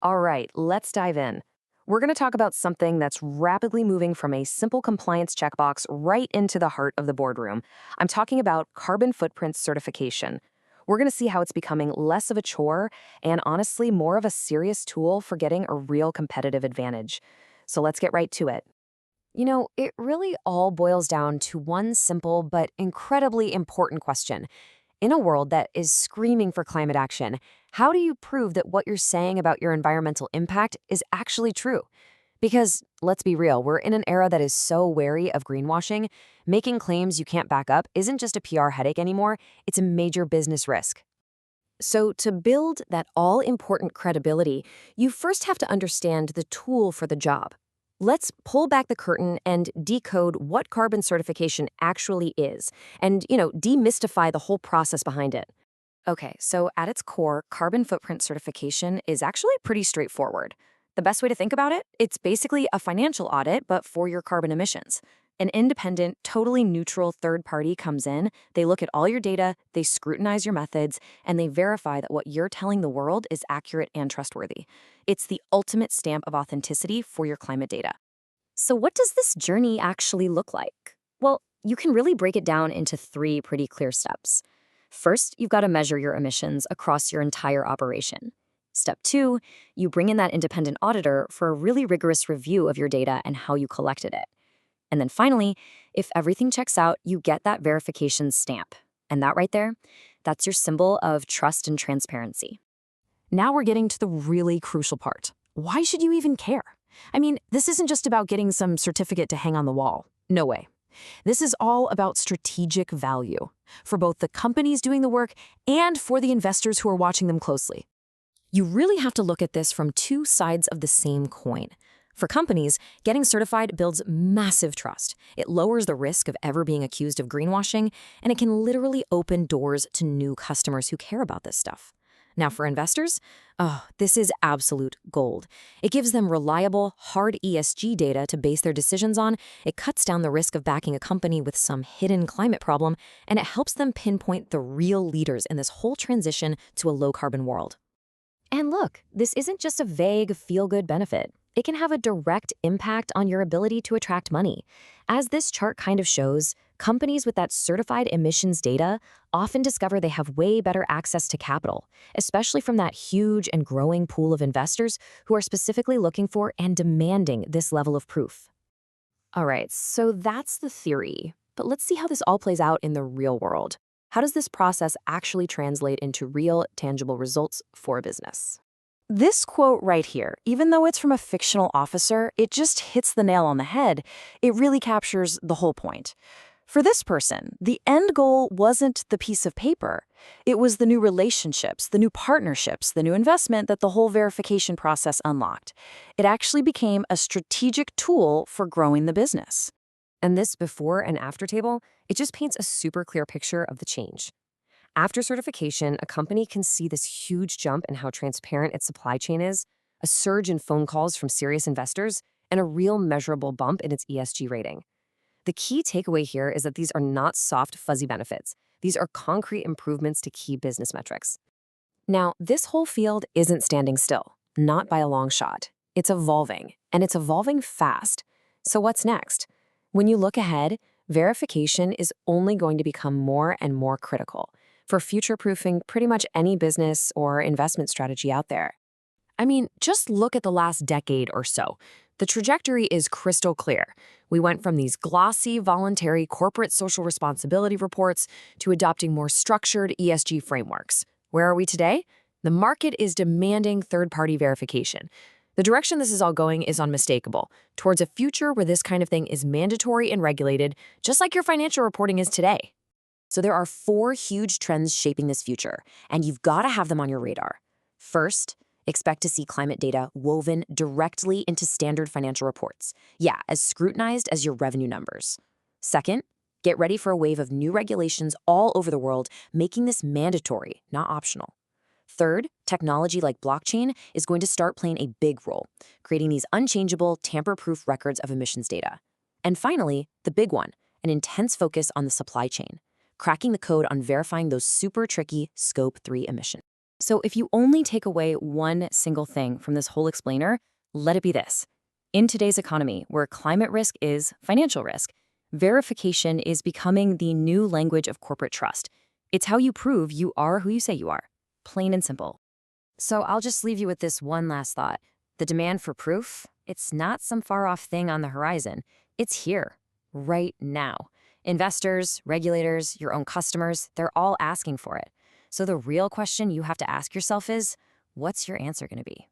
All right, let's dive in. We're going to talk about something that's rapidly moving from a simple compliance checkbox right into the heart of the boardroom. I'm talking about carbon footprint certification. We're going to see how it's becoming less of a chore and honestly more of a serious tool for getting a real competitive advantage. So let's get right to it. It really all boils down to one simple but incredibly important question. In a world that is screaming for climate action, how do you prove that what you're saying about your environmental impact is actually true? Because, let's be real, we're in an era that is so wary of greenwashing. Making claims you can't back up isn't just a PR headache anymore, it's a major business risk. So, to build that all important credibility, you first have to understand the tool for the job. Let's pull back the curtain and decode what carbon certification actually is and, demystify the whole process behind it. Okay, so at its core, carbon footprint certification is actually pretty straightforward. The best way to think about it, it's basically a financial audit, but for your carbon emissions. An independent, totally neutral third party comes in, they look at all your data, they scrutinize your methods, and they verify that what you're telling the world is accurate and trustworthy. It's the ultimate stamp of authenticity for your climate data. So, what does this journey actually look like? Well, you can really break it down into three pretty clear steps. First, you've got to measure your emissions across your entire operation. Step two, you bring in that independent auditor for a really rigorous review of your data and how you collected it. And then finally, if everything checks out, you get that verification stamp. And that right there, that's your symbol of trust and transparency. Now we're getting to the really crucial part. Why should you even care? I mean, this isn't just about getting some certificate to hang on the wall. No way. This is all about strategic value for both the companies doing the work and for the investors who are watching them closely. You really have to look at this from two sides of the same coin. For companies, getting certified builds massive trust. It lowers the risk of ever being accused of greenwashing, and it can literally open doors to new customers who care about this stuff. Now, for investors, this is absolute gold. It gives them reliable, hard ESG data to base their decisions on, it cuts down the risk of backing a company with some hidden climate problem, and it helps them pinpoint the real leaders in this whole transition to a low-carbon world. And look, this isn't just a vague, feel-good benefit. It can have a direct impact on your ability to attract money. As this chart kind of shows, companies with that certified emissions data often discover they have way better access to capital, especially from that huge and growing pool of investors who are specifically looking for and demanding this level of proof. All right, so that's the theory. But let's see how this all plays out in the real world. How does this process actually translate into real, tangible results for a business? This quote right here, even though it's from a fictional officer, it just hits the nail on the head. It really captures the whole point. For this person, the end goal wasn't the piece of paper. It was the new relationships, the new partnerships, the new investment that the whole verification process unlocked. It actually became a strategic tool for growing the business. And this before and after table, it just paints a super clear picture of the change. After certification, a company can see this huge jump in how transparent its supply chain is, a surge in phone calls from serious investors, and a real measurable bump in its ESG rating. The key takeaway here is that these are not soft, fuzzy benefits. These are concrete improvements to key business metrics. Now, this whole field isn't standing still, not by a long shot. It's evolving, and it's evolving fast. So what's next? When you look ahead, verification is only going to become more and more critical for future-proofing pretty much any business or investment strategy out there. I mean, just look at the last decade or so. The trajectory is crystal clear. We went from these glossy, voluntary corporate social responsibility reports to adopting more structured ESG frameworks. Where are we today? The market is demanding third-party verification. The direction this is all going is unmistakable, towards a future where this kind of thing is mandatory and regulated, just like your financial reporting is today. So there are four huge trends shaping this future, and you've got to have them on your radar. First, expect to see climate data woven directly into standard financial reports. Yeah, as scrutinized as your revenue numbers. Second, get ready for a wave of new regulations all over the world, making this mandatory, not optional. Third, technology like blockchain is going to start playing a big role, creating these unchangeable, tamper-proof records of emissions data. And finally, the big one, an intense focus on the supply chain, cracking the code on verifying those super tricky Scope 3 emissions. So if you only take away one single thing from this whole explainer, let it be this. In today's economy, where climate risk is financial risk, verification is becoming the new language of corporate trust. It's how you prove you are who you say you are. Plain and simple. So I'll just leave you with this one last thought. The demand for proof, it's not some far-off thing on the horizon. It's here, right now. Investors, regulators, your own customers, they're all asking for it. So the real question you have to ask yourself is, what's your answer going to be?